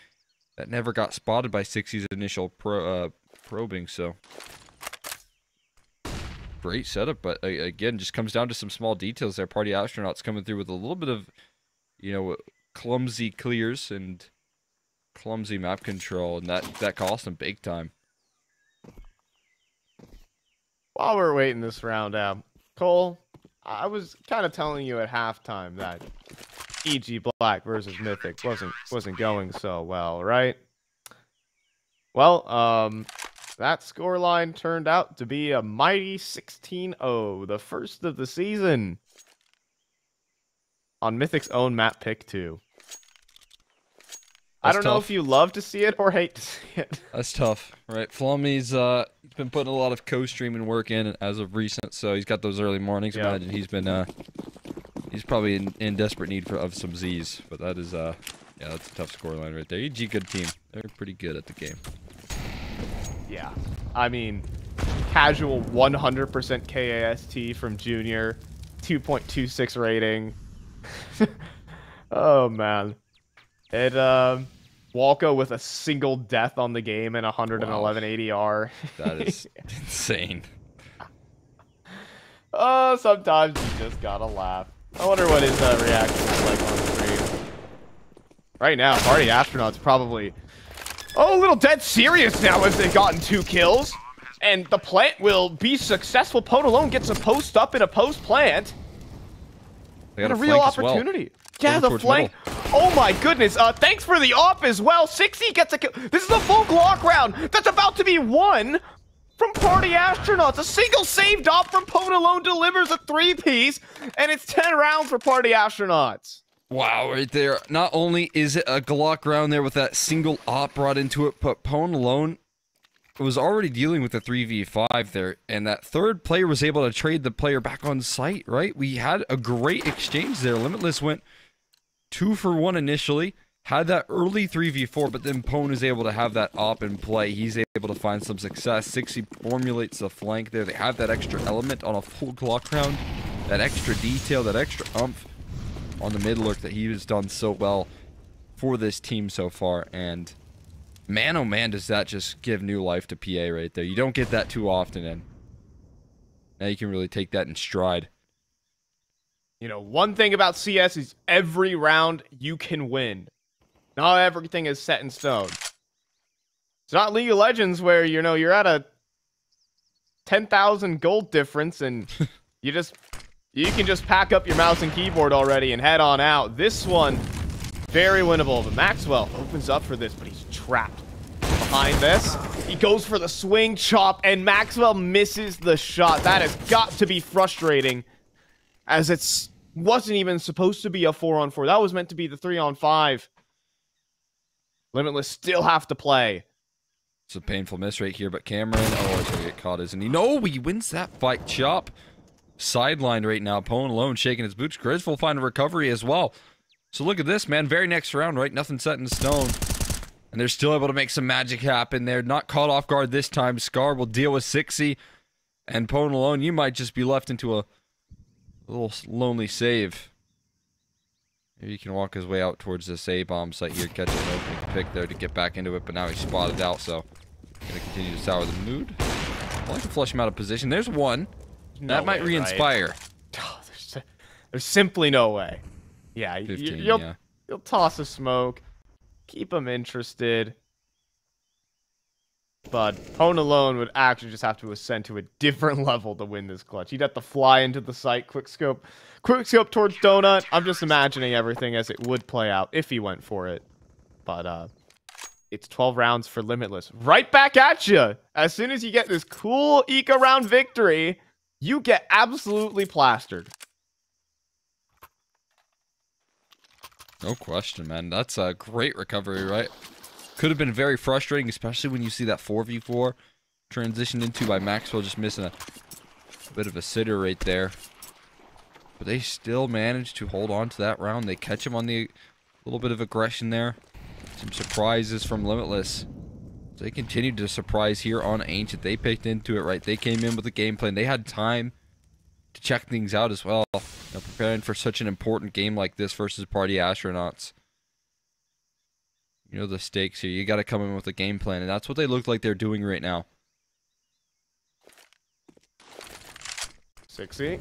That never got spotted by Cxzi's initial probing, so... Great setup, but again, just comes down to some small details there. Party Astronauts coming through with a little bit of, you know, clumsy clears and clumsy map control, and that cost them big time. While we're waiting this round out, Cole, I was kind of telling you at halftime that EG Black versus Mythic wasn't going so well, right? Well, that scoreline turned out to be a mighty 16-0, the first of the season, on Mythic's own map pick 2. I don't know if you love to see it or hate to see it. That's tough, right? Flumy's been putting a lot of co-streaming work in as of recent, so he's got those early mornings. Yep. Imagine he's been he's probably in desperate need of some Z's, but that is yeah, that's a tough scoreline right there. EG good team. They're pretty good at the game. Yeah, I mean, casual 100% KAST from Junior, 2.26 rating. Oh man, it Walko with a single death on the game and 111 ADR. That is insane. Oh, sometimes you just gotta laugh. I wonder what his reaction is like on stream. Right now, Party Astronauts probably a little dead serious now as they've gotten 2 kills. And the plant will be successful. PwnAlone gets a post up in a post plant. They got a real opportunity. Yeah, the flank. Oh my goodness. Thanks for the op as well. Cxzi gets a kill. This is a full Glock round that's about to be won from Party Astronauts. A single saved op from PwnAlone delivers a 3-piece, and it's 10 rounds for Party Astronauts. Wow, right there. Not only is it a Glock round there with that single op brought into it, but PwnAlone was already dealing with a 3v5 there, and that third player was able to trade the player back on site, right? We had a great exchange there. Limitless went 2 for 1 initially, had that early 3v4, but then Pwn is able to have that op in play. He's able to find some success. Cxzi formulates the flank there. They have that extra element on a full Glock round, that extra detail, that extra umph on the mid lurk that he has done so well for this team so far. And man, oh man, does that just give new life to PA right there. You don't get that too often, and now you can really take that in stride. You know, one thing about CS is every round you can win. Not everything is set in stone. It's not League of Legends where, you know, you're at a 10,000 gold difference and you can just pack up your mouse and keyboard already and head on out. This one, very winnable. But Maxwell opens up for this, but he's trapped behind this. He goes for the swing chop, and Maxwell misses the shot. That has got to be frustrating, as it wasn't even supposed to be a 4-on-4. That was meant to be the 3-on-5. Limitless still have to play. It's a painful miss right here, but Cameron, oh, he's gonna get caught, isn't he? No, he wins that fight. Chop sidelined right now. PwnAlone shaking his boots. Grizz will find a recovery as well. So look at this, man. Very next round, right? Nothing set in stone. And they're still able to make some magic happen. They're not caught off guard this time. Scar will deal with Cxzi. And PwnAlone, you might just be left into a little lonely save. Maybe he can walk his way out towards this A-bomb site here. Catch an opening pick there to get back into it. But now he's spotted out, so going to continue to sour the mood. I like to flush him out of position. There's one. That might re-inspire. Right? Oh, there's simply no way. Yeah, 15, you'll toss a smoke. Keep him interested. But PwnAlone would actually just have to ascend to a different level to win this clutch. He'd have to fly into the site, quick scope towards Donut. I'm just imagining everything as it would play out if he went for it. But it's 12 rounds for Limitless. Right back at you. As soon as you get this cool eco round victory, you get absolutely plastered. No question, man. That's a great recovery, right? Could have been very frustrating, especially when you see that 4v4 transitioned into by Maxwell just missing a bit of a sitter right there. But they still managed to hold on to that round. They catch him on the little bit of aggression there. Some surprises from Limitless. So they continued to surprise here on Ancient. They picked into it, right? They came in with the game plan. They had time to check things out as well. You know, preparing for such an important game like this versus Party Astronauts. You know the stakes here. You got to come in with a game plan, and that's what they look like they're doing right now. Cxzi.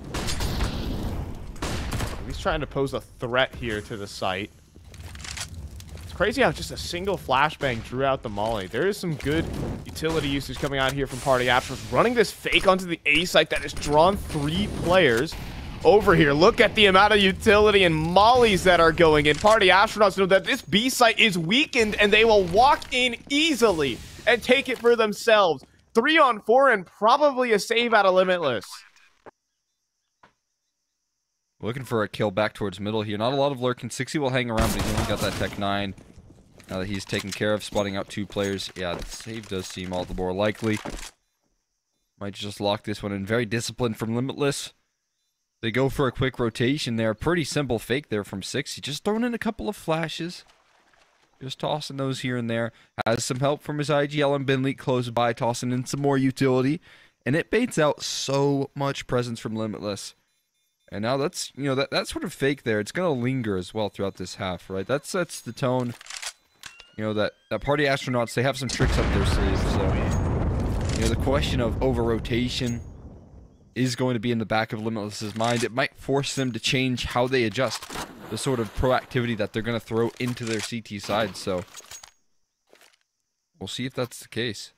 He's trying to pose a threat here to the site. It's crazy how just a single flashbang drew out the molly. There is some good utility usage coming out here from Party Astronauts. Running this fake onto the A site that has drawn 3 players over here. Look at the amount of utility and mollies that are going in. Party Astronauts know that this B site is weakened, and they will walk in easily and take it for themselves. 3-on-4 and probably a save out of Limitless. Looking for a kill back towards middle here. Not a lot of lurking. Cxzi will hang around, but he's only got that Tech 9. Now that he's taken care of, spotting out 2 players. Yeah, the save does seem all the more likely. Might just lock this one in. Very disciplined from Limitless. They go for a quick rotation there. Pretty simple fake there from Cxzi. Just throwing in a couple of flashes. Just tossing those here and there. Has some help from his IGL and Binley close by. Tossing in some more utility. And it baits out so much presence from Limitless. And now that's, you know, that sort of fake there. It's going to linger as well throughout this half, right? That sets the tone. You know, that Party Astronauts, they have some tricks up their sleeves. So, you know, the question of over-rotation is going to be in the back of Limitless's mind. It might force them to change how they adjust the sort of proactivity that they're going to throw into their CT side. So we'll see if that's the case.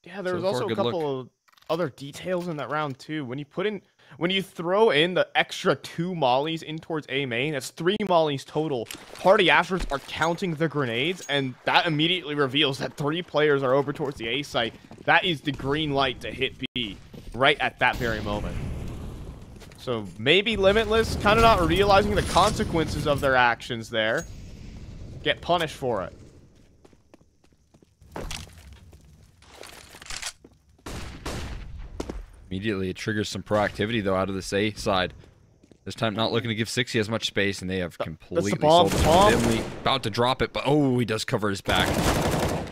Yeah, there was also a couple of other details in that round too. When you throw in the extra 2 mollies in towards A main, that's 3 mollies total. Party Astronauts are counting the grenades, and that immediately reveals that 3 players are over towards the A site. That is the green light to hit B right at that very moment. So maybe Limitless kind of not realizing the consequences of their actions there. Get punished for it. Immediately, it triggers some proactivity, though, out of this A side. This time, not looking to give Cxzi as much space, and they have completely sold him. About to drop it, but oh, he does cover his back.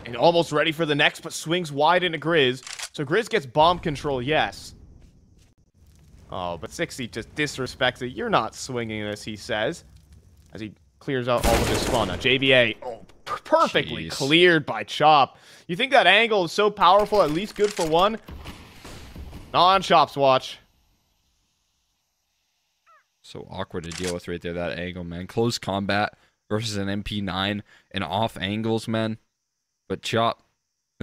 And almost ready for the next, but swings wide into Grizz. So Grizz gets bomb control, yes. Oh, but Cxzi just disrespects it. You're not swinging this, he says, as he clears out all of his spawn. Now, JVA, perfectly cleared by Chop. You think that angle is so powerful, at least good for one? Not on Chop's watch. So awkward to deal with right there, that angle, man. Close combat versus an MP9 and off angles, man. But Chop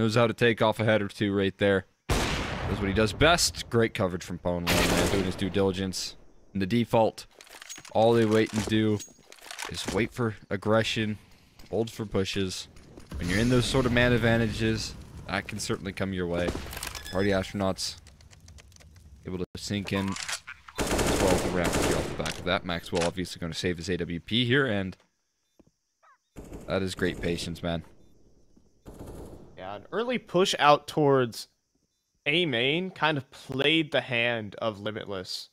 Knows how to take off a head or two right there. Does what he does best. Great coverage from PwnAlone, man, doing his due diligence. And the default, all they wait and do is wait for aggression, hold for pushes. When you're in those sort of man advantages, that can certainly come your way. Party Astronauts able to sink in 12 round here off the back of that. Maxwell obviously going to save his AWP here, and that is great patience, man. Yeah, an early push out towards A main kind of played the hand of Limitless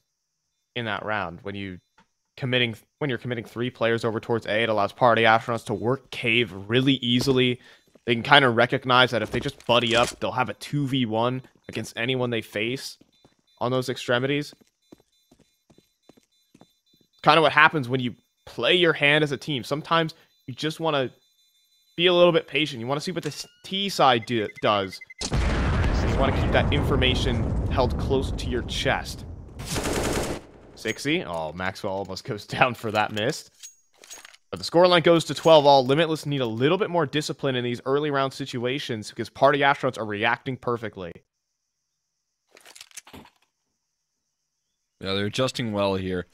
in that round. When you're committing 3 players over towards A, it allows Party Astronauts to work cave really easily. They can kind of recognize that if they just buddy up, they'll have a 2v1 against anyone they face on those extremities. Kind of what happens when you play your hand as a team. Sometimes you just want to be a little bit patient. You want to see what the T side does. You want to keep that information held close to your chest. CxZ. Oh, Maxwell almost goes down for that miss. But the scoreline goes to 12-all. Limitless need a little bit more discipline in these early round situations because Party Astronauts are reacting perfectly. Yeah, they're adjusting well here.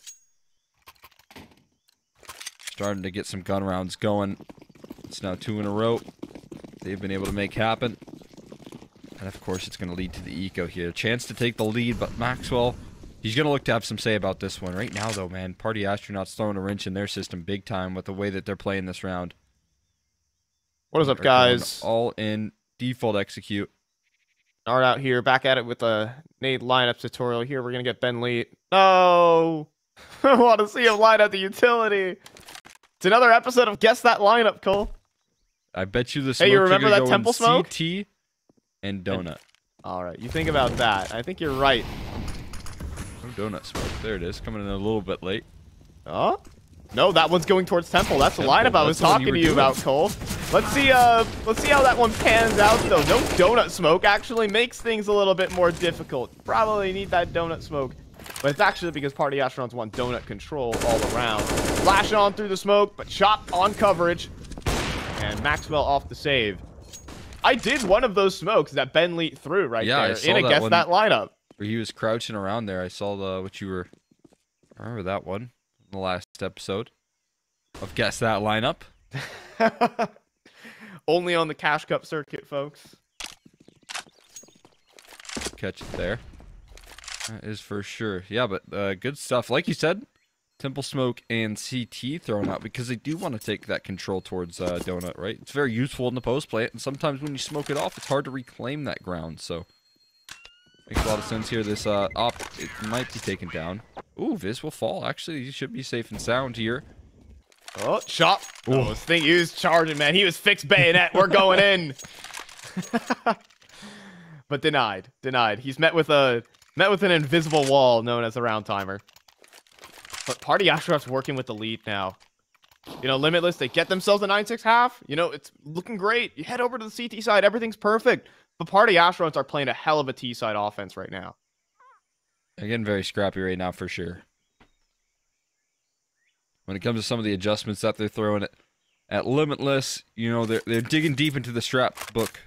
Starting to get some gun rounds going. It's now 2 in a row they've been able to make happen. And of course, it's going to lead to the eco here. Chance to take the lead, but Maxwell, he's going to look to have some say about this one. Right now, though, man, Party Astronauts throwing a wrench in their system big time with the way that they're playing this round. What is up, guys? All in default execute. Nard out here, back at it with a nade lineup tutorial here. We're going to get Ben Lee. No! I want to see him line up the utility. It's another episode of Guess That Lineup, Cole. I bet you the smoke. Hey, you remember that temple smoke? CT and donut. All right, you think about that. I think you're right. Oh, donut smoke. There it is. Coming in a little bit late. Oh? No, that one's going towards temple. That's the lineup I was talking to you about, Cole. Let's see how that one pans out, though. No donut smoke actually makes things a little bit more difficult. Probably need that donut smoke. But it's actually because Party Astronauts want donut control all around. Flashing on through the smoke, but Chop on coverage. And Maxwell off the save. I did one of those smokes that Ben Lee threw right there in a Guess That lineup. Where he was crouching around there. I saw what you were... I remember that one. The last episode of Guess That Lineup. Only on the Cash Cup circuit, folks. Catch it there. That is for sure. Yeah, but good stuff. Like you said, Temple Smoke and CT thrown out because they do want to take that control towards Donut, right? It's very useful in the post play, and sometimes when you smoke it off, it's hard to reclaim that ground, so... Makes a lot of sense here. This op, it might be taken down. Ooh, Viz will fall. Actually, he should be safe and sound here. Oh, Chop. Oh, this thing, he was charging, man. He was fixed bayonet. We're going in. But denied. Denied. He's met with an invisible wall known as a round timer. But Party Astronauts working with the lead now. You know, Limitless, they get themselves a 9-6 half. You know, it's looking great. You head over to the CT side. Everything's perfect. But Party Astronauts are playing a hell of a T-side offense right now. They're getting very scrappy right now for sure. When it comes to some of the adjustments that they're throwing at Limitless, you know, they're digging deep into the strap book.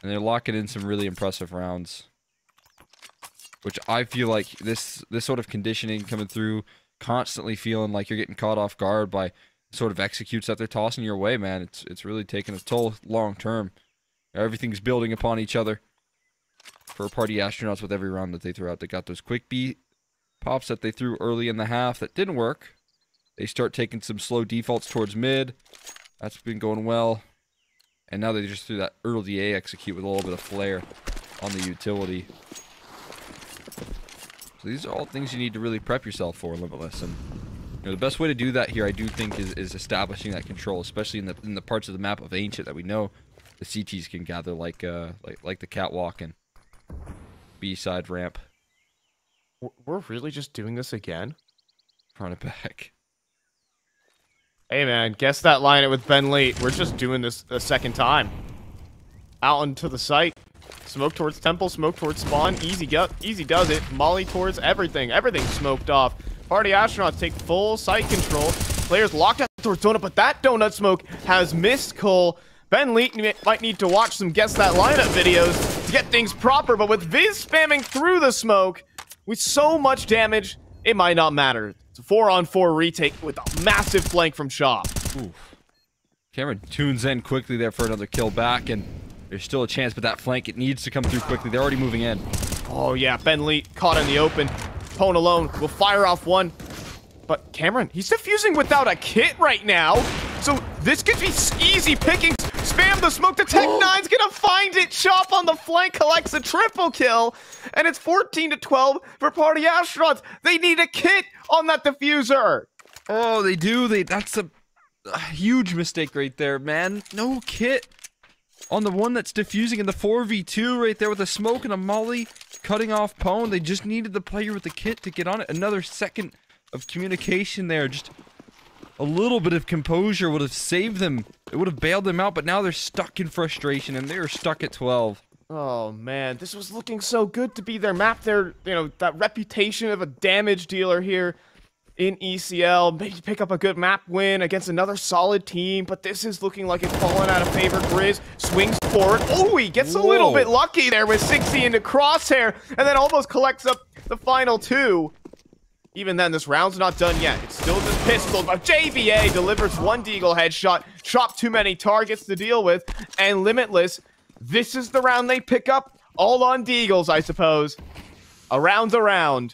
And they're locking in some really impressive rounds. Which I feel like this sort of conditioning coming through, constantly feeling like you're getting caught off guard by sort of executes that they're tossing your way, man. It's really taking a toll long term. Everything's building upon each other for Party Astronauts with every round that they throw out. They got those quick beat pops that they threw early in the half that didn't work. They start taking some slow defaults towards mid. That's been going well. And now they just threw that early A execute with a little bit of flair on the utility. So these are all things you need to really prep yourself for, Limitless. And you know, the best way to do that here, I do think, is establishing that control, especially in the parts of the map of Ancient that we know the CTs can gather, like the catwalk and B-side ramp. We're really just doing this again? Run it back. Hey, man, guess that line it with Ben Lee. We're just doing this a second time. Out into the site. Smoke towards temple, smoke towards spawn. Easy does it. Molly towards everything. Everything's smoked off. Party Astronauts take full site control. Players locked out towards Donut, but that Donut smoke has missed Cole. Ben Lee might need to watch some Guess That Lineup videos to get things proper, but with Viz spamming through the smoke, with so much damage, it might not matter. It's a 4-on-4 retake with a massive flank from Chop. Oof. Cameron tunes in quickly there for another kill back, and there's still a chance, but that flank, it needs to come through quickly. They're already moving in. Oh yeah, Ben Lee caught in the open. PwnAlone will fire off one. But Cameron, he's defusing without a kit right now. So this could be easy pickings. Spam the smoke. The Tech-9's gonna find it. Chop on the flank collects a triple kill. And it's 14-12 for Party Astronauts. They need a kit on that diffuser. Oh, they do. That's a huge mistake right there, man. No kit on the one that's diffusing in the 4v2 right there with a smoke and a molly cutting off Pwn. They just needed the player with the kit to get on it. Another second of communication there. Just a little bit of composure would have saved them. It would have bailed them out, but now they're stuck in frustration, and they're stuck at 12. Oh, man. This was looking so good to be their map. Their, that reputation of a damage dealer here in ECL. Maybe pick up a good map win against another solid team, but this is looking like it's falling out of favor. Grizz swings forward. Oh, he gets a little bit lucky there with CxziPartyz into crosshair, and then almost collects up the final two. Even then, this round's not done yet. It's still just pistol, but JBA delivers one deagle headshot. Chop too many targets to deal with, and Limitless, this is the round they pick up. All on deagles, I suppose. A round's a round.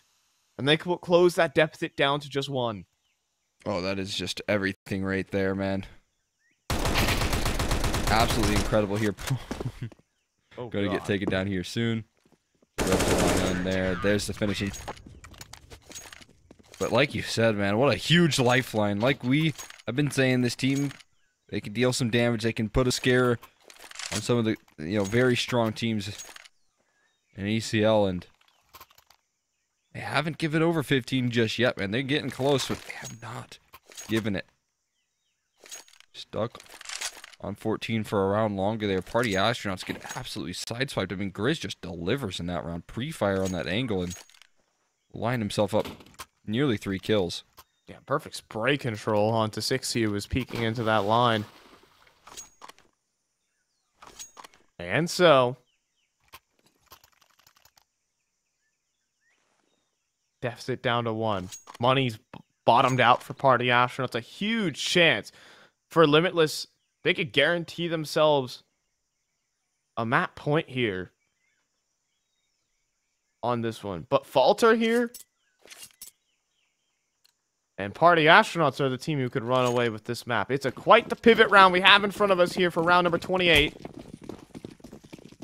And they will close that deficit down to just one. Oh, that is just everything right there, man. Absolutely incredible here. Going to get taken down here soon. Rep the line on there. There's the finishing. But like you said, man, what a huge lifeline. Like we have been saying, this team, they can deal some damage. They can put a scare on some of the, very strong teams in ECL, and they haven't given over 15 just yet, man. They're getting close, but they have not given it. Stuck on 14 for a round longer there. Party Astronauts get absolutely sideswiped. I mean, Grizz just delivers in that round. Pre-fire on that angle and line himself up nearly 3 kills. Yeah, perfect spray control onto CxziPartyz, who was peeking into that line. And so deficit down to 1. Money's bottomed out for Party Astronauts. A huge chance for Limitless. They could guarantee themselves a map point here on this one. But falter here, and Party Astronauts are the team who could run away with this map. It's quite the pivot round we have in front of us here for round number 28.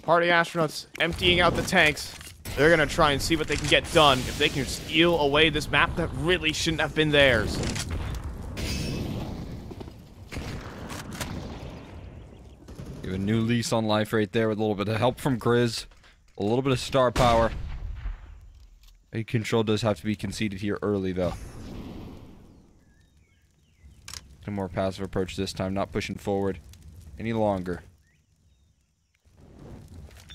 Party Astronauts emptying out the tanks. They're going to try and see what they can get done. If they can steal away this map that really shouldn't have been theirs. Give a new lease on life right there with a little bit of help from Grizz. A little bit of star power. A control does have to be conceded here early, though. A more passive approach this time, not pushing forward any longer.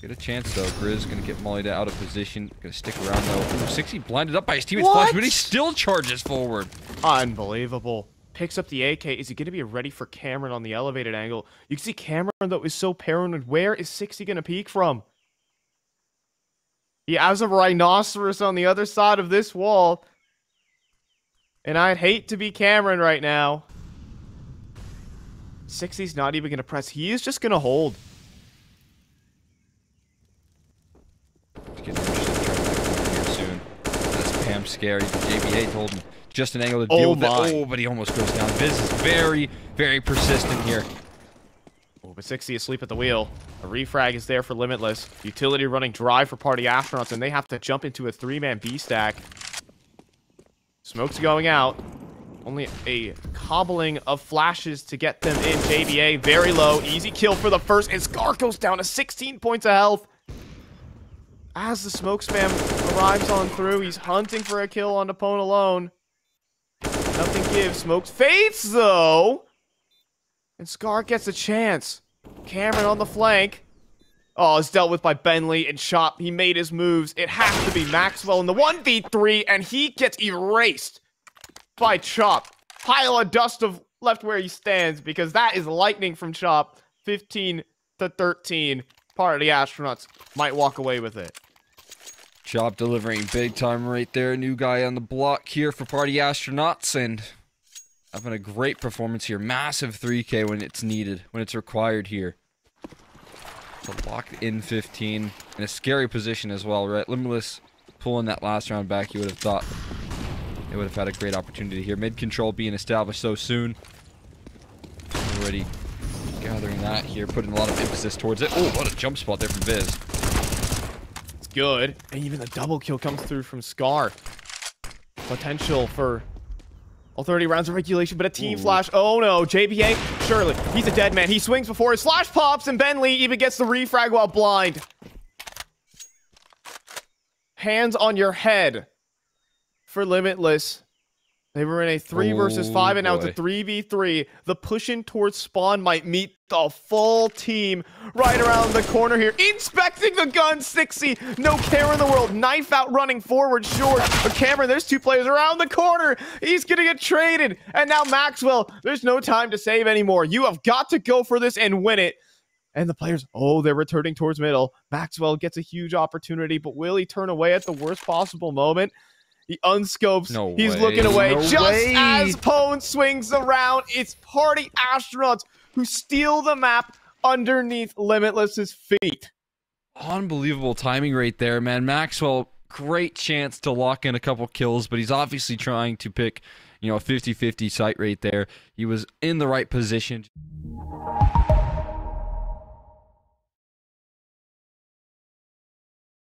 Get a chance, though. Grizz going to get mollied out of position. Going to stick around, though. Ooh, CxziPartyz blinded up by his teammate's flash, but he still charges forward. Unbelievable. Picks up the AK. Is he going to be ready for Cameron on the elevated angle? You can see Cameron, though, is so paranoid. Where is CxziPartyz going to peek from? He has a rhinoceros on the other side of this wall. And I'd hate to be Cameron right now. CxziPartyz's not even going to press. He is just going to hold. Getting here soon. That's Pam scary. JBA told him just an angle to deal with it. Oh, but he almost goes down. Viz is very, very persistent here. Oh, but CxziPartyz asleep at the wheel. A refrag is there for Limitless. Utility running dry for Party Astronauts, and they have to jump into a 3-man B stack. Smoke's going out. Only a cobbling of flashes to get them in. JBA very low. Easy kill for the first, and Scar goes down to 16 points of health. As the smoke spam arrives on through, he's hunting for a kill on PwnAlone. Nothing gives. Smoke fades, though. And Scar gets a chance. Cameron on the flank. Oh, it's dealt with by Ben Lee and Chop. He made his moves. It has to be Maxwell in the 1v3, and he gets erased by Chop. Pile of dust of left where he stands, because that is lightning from Chop. 15 to 13. Party Astronauts might walk away with it. Chop delivering big time right there. New guy on the block here for Party Astronauts, and having a great performance here. Massive 3K when it's needed, when it's required here. So locked in 15 in a scary position as well, right? Limitless pulling that last round back. You would have thought they would have had a great opportunity here. Mid control being established so soon. Already gathering that here, putting a lot of emphasis towards it. Oh, what a jump spot there from Viz. It's good. And even the double kill comes through from Scar. Potential for all 30 rounds of regulation, but a team flash. Oh no, JBA, surely. He's a dead man. He swings before his flash pops, and Ben Lee even gets the refrag while blind. Hands on your head for Limitless. They were in a 3 versus 5, and now it's a 3v3. The pushing towards spawn might meet the full team right around the corner here. Inspecting the gun, Cxzi. No care in the world. Knife out running forward, short. But Cameron, there's 2 players around the corner. He's going to get traded. And now Maxwell, there's no time to save anymore. You have got to go for this and win it. And the players, oh, they're returning towards middle. Maxwell gets a huge opportunity, but will he turn away at the worst possible moment? He unscopes. No He's way. looking away. No Just way. as Pwn swings around, it's Party Astronauts who steal the map underneath Limitless's feet. Unbelievable timing right there, man. Maxwell, great chance to lock in a couple kills, but he's obviously trying to pick, you know, a 50-50 site right there. He was in the right position.